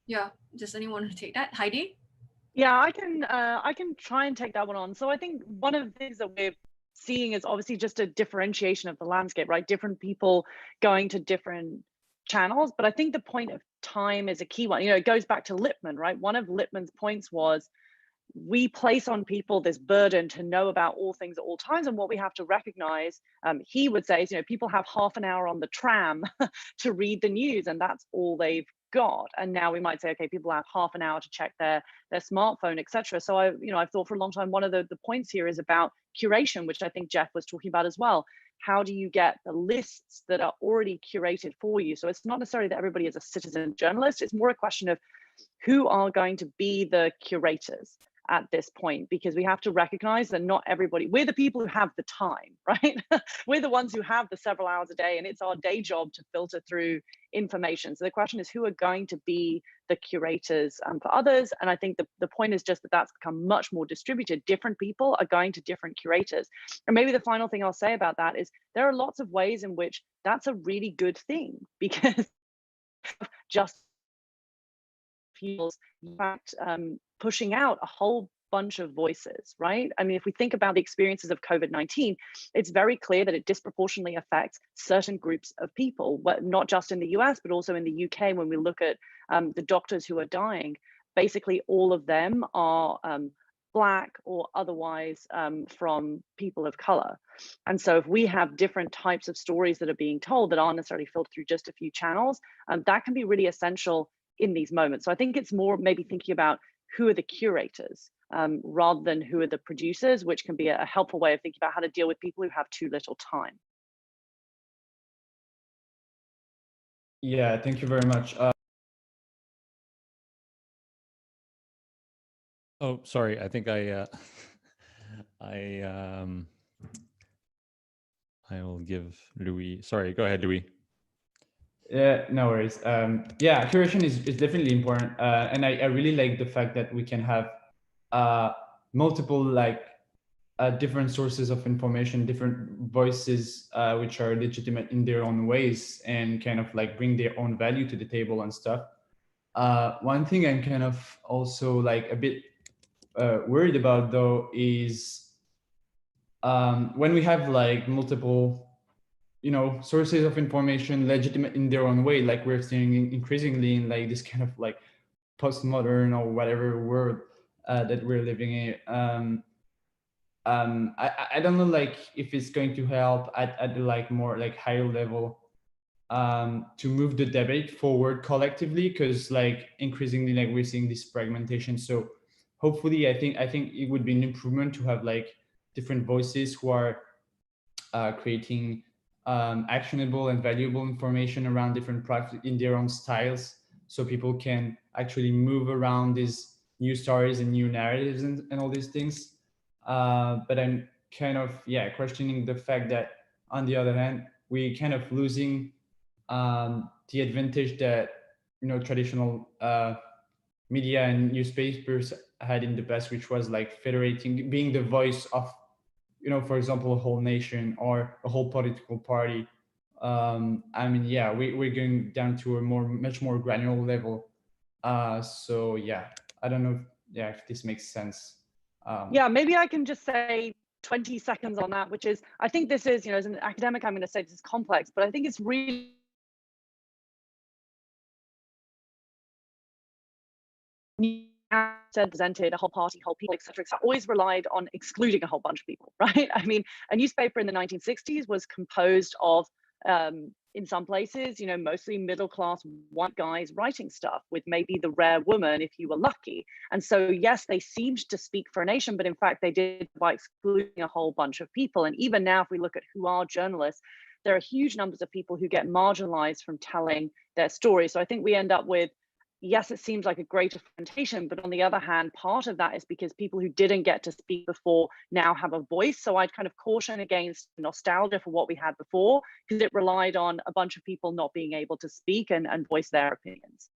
Yeah. Does anyone want to take that? Heidi? Yeah, I can try and take that one on. So I think one of the things that we're seeing is obviously just a differentiation of the landscape, right? Different people going to different channels. But I think the point of time is a key one. It goes back to Lippmann, right? One of Lippmann's points was, we place on people this burden to know about all things at all times. And what we have to recognize, he would say, is, people have half an hour on the tram to read the news, and that's all they've got. And now we might say, okay, people have half an hour to check their smartphone, etc. So I've thought for a long time, one of the points here is about curation, which I think Jeff was talking about as well. How do you get the lists that are already curated for you? So it's not necessarily that everybody is a citizen journalist. It's more a question of who are going to be the curators at this point, because we have to recognize that not everybody, we're the people who have the time, right? We're the ones who have the several hours a day, and it's our day job to filter through information. So the question is, who are going to be the curators for others? And I think the point is just that that's become much more distributed. Different people are going to different curators. And maybe the final thing I'll say about that is there are lots of ways in which that's a really good thing, because just feels, in fact, pushing out a whole bunch of voices, right? I mean, if we think about the experiences of COVID-19, it's very clear that it disproportionately affects certain groups of people, not just in the US, but also in the UK. When we look at the doctors who are dying, basically all of them are Black or otherwise from people of color. And so if we have different types of stories that are being told that aren't necessarily filtered through just a few channels, that can be really essential in these moments. So I think it's more maybe thinking about who are the curators rather than who are the producers, which can be a helpful way of thinking about how to deal with people who have too little time. Yeah, thank you very much. Oh, sorry. I think I will give Louis. Sorry, go ahead, Louis. Yeah, no worries. Yeah, curation is definitely important, and I really like the fact that we can have multiple different sources of information, different voices which are legitimate in their own ways and kind of like bring their own value to the table and stuff. One thing I'm kind of also like a bit worried about though is when we have like multiple sources of information legitimate in their own way, like we're seeing increasingly in like this kind of like postmodern or whatever word, that we're living in. I don't know like if it's going to help at the like more like higher level to move the debate forward collectively, because like increasingly like we're seeing this fragmentation. So hopefully I think it would be an improvement to have like different voices who are creating actionable and valuable information around different products in their own styles, so people can actually move around these new stories and new narratives and all these things. But I'm kind of questioning the fact that on the other hand we kind of losing the advantage that traditional media and newspapers had in the past, which was like federating, being the voice of for example, a whole nation or a whole political party. I mean, we're going down to a much more granular level. So yeah, I don't know if this makes sense. Yeah, maybe I can just say 20 seconds on that, which is, I think this is, as an academic, I'm going to say this is complex, but I think it's really presented a whole party, whole people, etc., always relied on excluding a whole bunch of people, right? I mean, a newspaper in the 1960s was composed of, in some places, mostly middle-class white guys writing stuff, with maybe the rare woman if you were lucky. And so, yes, they seemed to speak for a nation, but in fact, they did by excluding a whole bunch of people. And even now, if we look at who are journalists, there are huge numbers of people who get marginalized from telling their story. So I think we end up with, yes, it seems like a greater fragmentation, but on the other hand, part of that is because people who didn't get to speak before now have a voice. So I'd kind of caution against nostalgia for what we had before, because it relied on a bunch of people not being able to speak and voice their opinions.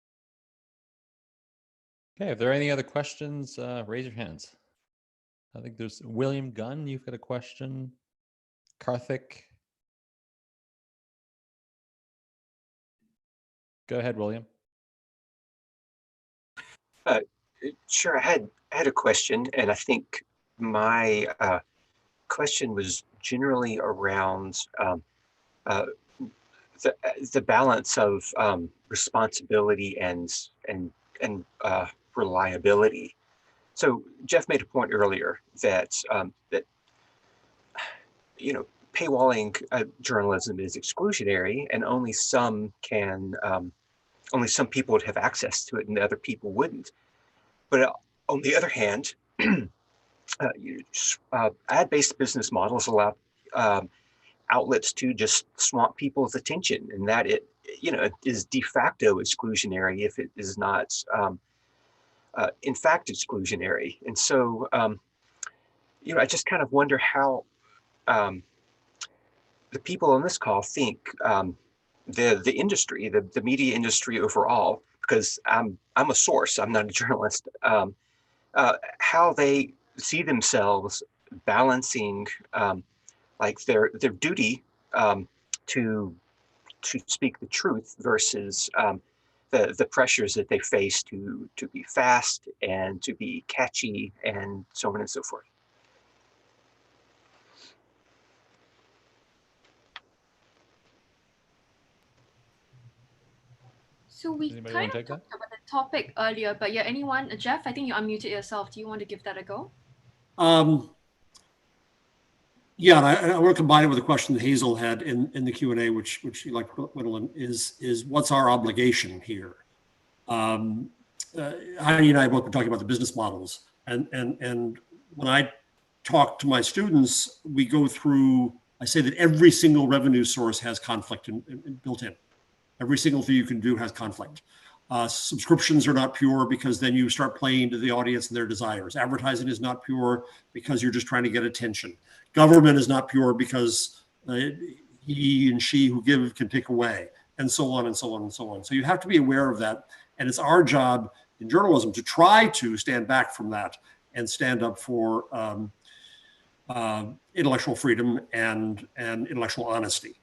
Okay, if there are any other questions, raise your hands. I think there's William Gunn, you've got a question. Karthik. Go ahead, William. Sure, I had a question, and I think my question was generally around the balance of responsibility and reliability. So Jeff made a point earlier that that paywalling journalism is exclusionary, and only some people would have access to it, and other people wouldn't. But on the other hand, ad-based business models allow outlets to just swamp people's attention, and that it is de facto exclusionary if it is not in fact exclusionary. And so I just kind of wonder how the people on this call think the industry, the media industry overall, because I'm a source, I'm not a journalist, how they see themselves balancing like their duty to speak the truth versus the pressures that they face to be fast and to be catchy and so on and so forth. So we Anybody kind want to of take that? talked about the topic earlier, but yeah, anyone? Jeff, I think you unmuted yourself. Do you want to give that a go? Yeah, and I want to combine it with a question that Hazel had in the Q&A, which you like, Gwendolyn, is what's our obligation here? Heidi and I both been talking about the business models, and when I talk to my students, we go through. I say that every single revenue source has conflict built in. Every single thing you can do has conflict. Subscriptions are not pure because then you start playing to the audience and their desires. Advertising is not pure because you're just trying to get attention. Government is not pure because he and she who give can take away, and so on and so on and so on. So you have to be aware of that. And it's our job in journalism to try to stand back from that and stand up for intellectual freedom and intellectual honesty.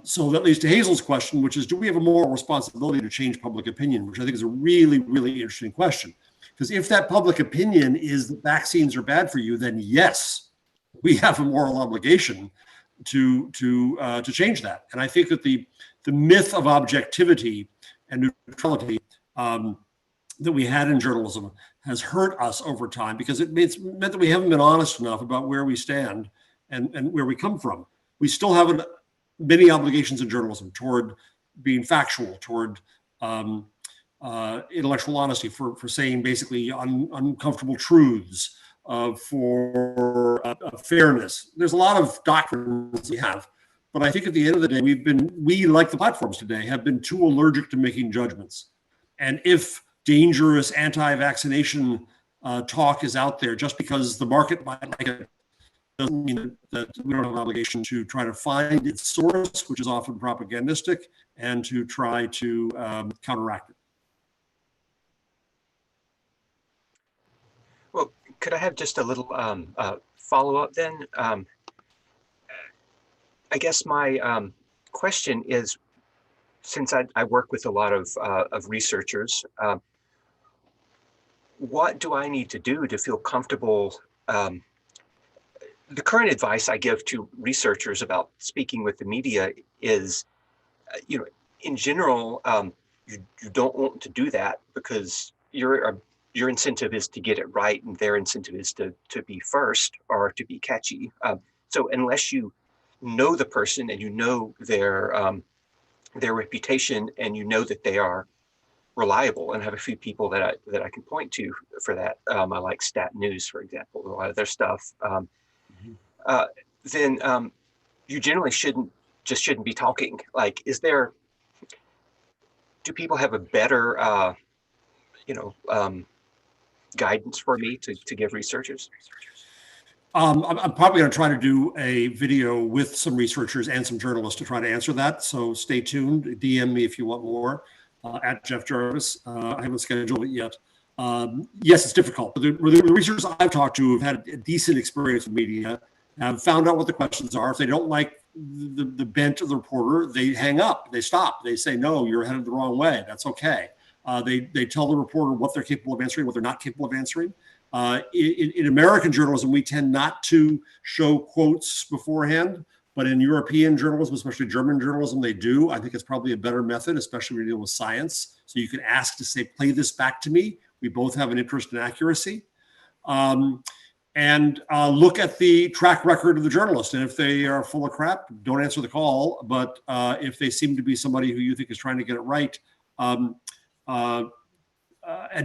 So that leads to Hazel's question, which is, do we have a moral responsibility to change public opinion? Which I think is a really, really interesting question. Because if that public opinion is that vaccines are bad for you, then yes, we have a moral obligation to change that. And I think that the myth of objectivity and neutrality that we had in journalism has hurt us over time, because it's meant that we haven't been honest enough about where we stand and where we come from. We still have many obligations in journalism toward being factual, toward intellectual honesty, for saying basically uncomfortable truths, for fairness. There's a lot of doctrines we have, but I think at the end of the day, we like the platforms today have been too allergic to making judgments. And if dangerous anti-vaccination talk is out there just because the market might like it, doesn't mean that we don't have an obligation to try to find its source, which is often propagandistic, and to try to counteract it. Well, could I have just a little follow-up then? I guess my question is, since I work with a lot of researchers, what do I need to do to feel comfortable? The current advice I give to researchers about speaking with the media is, in general, you don't want to do that because your incentive is to get it right, and their incentive is to be first or to be catchy. So unless you know the person and you know their reputation and you know that they are reliable, and have a few people that I can point to for that. I like Stat News, for example, a lot of their stuff. Then you generally shouldn't be talking. Like, do people have a better, guidance for me to give researchers? I'm probably going to try to do a video with some researchers and some journalists to try to answer that. So stay tuned. DM me if you want more, at Jeff Jarvis. I haven't scheduled it yet. Yes, it's difficult. The researchers I've talked to have had a decent experience with media, have found out what the questions are. If they don't like the bent of the reporter, they hang up, they stop, they say, no, you're headed the wrong way. That's okay. They tell the reporter what they're capable of answering, what they're not capable of answering. In American journalism, we tend not to show quotes beforehand, but in European journalism, especially German journalism, they do. I think it's probably a better method, especially when you deal with science. So you can ask to say, play this back to me. We both have an interest in accuracy. And look at the track record of the journalist. And if they are full of crap, don't answer the call. But if they seem to be somebody who you think is trying to get it right, and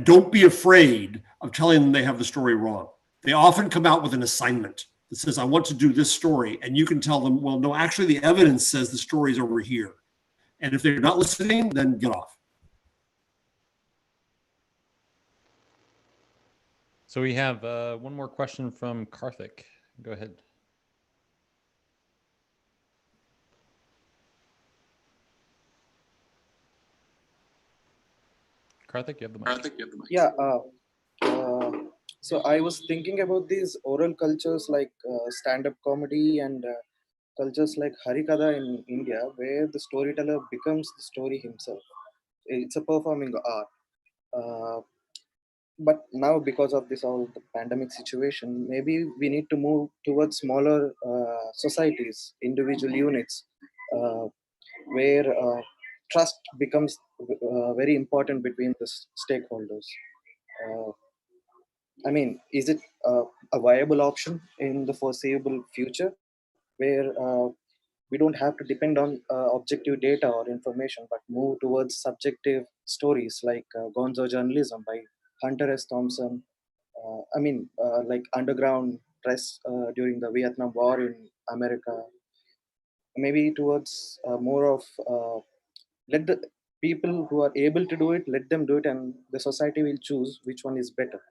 don't be afraid of telling them they have the story wrong. They often come out with an assignment that says, I want to do this story. And you can tell them, well, no, actually the evidence says the story's over here. And if they're not listening, then get off. So we have one more question from Karthik. Go ahead. Karthik, you have the mic. Yeah. So I was thinking about these oral cultures like stand-up comedy and cultures like Harikatha in India, where the storyteller becomes the story himself. It's a performing art. But now, because of this all the pandemic situation, maybe we need to move towards smaller societies, individual units, where trust becomes very important between the stakeholders. I mean, is it a viable option in the foreseeable future, where we don't have to depend on objective data or information, but move towards subjective stories like Gonzo journalism by Hunter S. Thompson? Like underground press during the Vietnam War in America. Maybe towards more of let the people who are able to do it, let them do it, and the society will choose which one is better.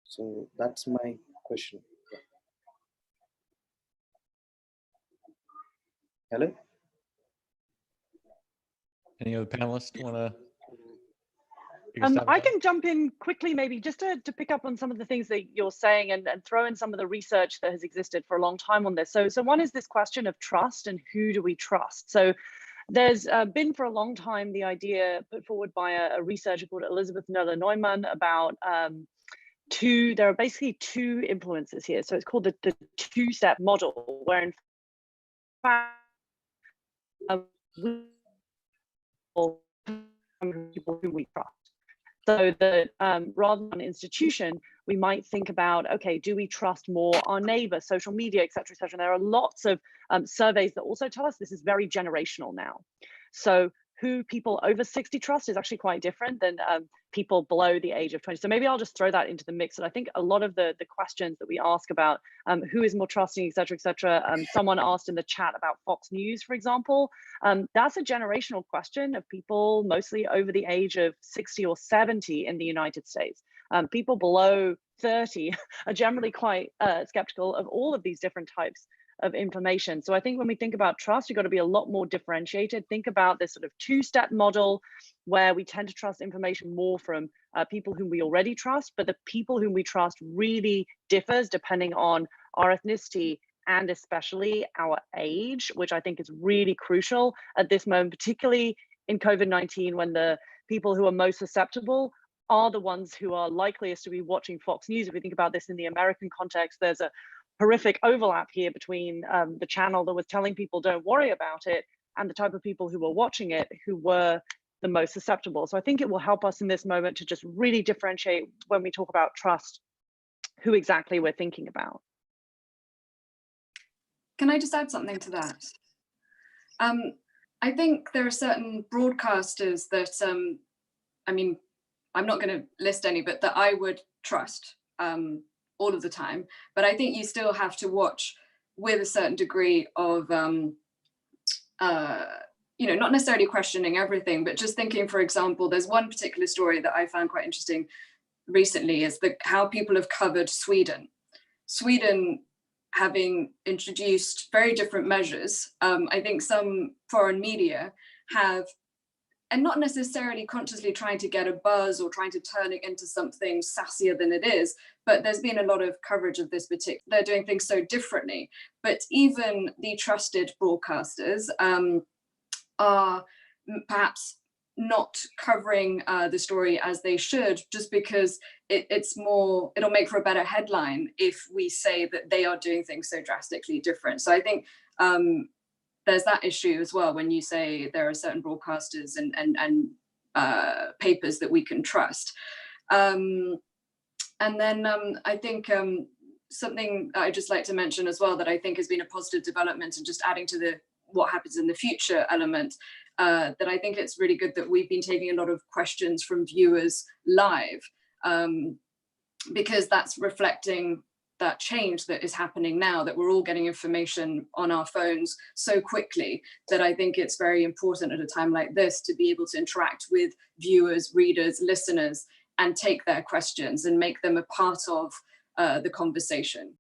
So that's my question. Hello? Any other panelists want to? I can jump in quickly, maybe just to pick up on some of the things that you're saying and throw in some of the research that has existed for a long time on this. So one is this question of trust and who do we trust? So there's been for a long time the idea put forward by a researcher called Elizabeth Noelle-Neumann about there are basically two influences here. So it's called the two-step model, where in fact, people who we trust. So that rather than an institution, we might think about, okay, do we trust more our neighbor, social media, et cetera, et cetera. And there are lots of surveys that also tell us this is very generational now. So who people over 60 trust is actually quite different than people below the age of 20. So maybe I'll just throw that into the mix. And I think a lot of the questions that we ask about who is more trusting, et cetera, someone asked in the chat about Fox News, for example. That's a generational question of people mostly over the age of 60 or 70 in the United States. People below 30 are generally quite skeptical of all of these different types of information. So I think when we think about trust, you've got to be a lot more differentiated. Think about this sort of two-step model where we tend to trust information more from people whom we already trust, but the people whom we trust really differs depending on our ethnicity and especially our age, which I think is really crucial at this moment, particularly in COVID-19, when the people who are most susceptible are the ones who are likeliest to be watching Fox News. If we think about this in the American context, there's a horrific overlap here between the channel that was telling people don't worry about it and the type of people who were watching it who were the most susceptible. So I think it will help us in this moment to just really differentiate when we talk about trust, who exactly we're thinking about. Can I just add something to that? I think there are certain broadcasters that, I mean, I'm not going to list any, but that I would trust all of the time. But I think you still have to watch with a certain degree of, you know, not necessarily questioning everything, but just thinking, for example, there's one particular story that I found quite interesting recently is how people have covered Sweden. Sweden having introduced very different measures. I think some foreign media have, and not necessarily consciously trying to get a buzz or trying to turn it into something sassier than it is, but there's been a lot of coverage of this particular, they're doing things so differently. But even the trusted broadcasters are perhaps not covering the story as they should, just because it'll make for a better headline if we say that they are doing things so drastically different. So I think there's that issue as well when you say there are certain broadcasters and papers that we can trust. And then I think something I'd just like to mention as well that I think has been a positive development, and just adding to the what happens in the future element, that I think it's really good that we've been taking a lot of questions from viewers live, because that's reflecting that change that is happening now, that we're all getting information on our phones so quickly, that I think it's very important at a time like this to be able to interact with viewers, readers, listeners, and take their questions and make them a part of the conversation.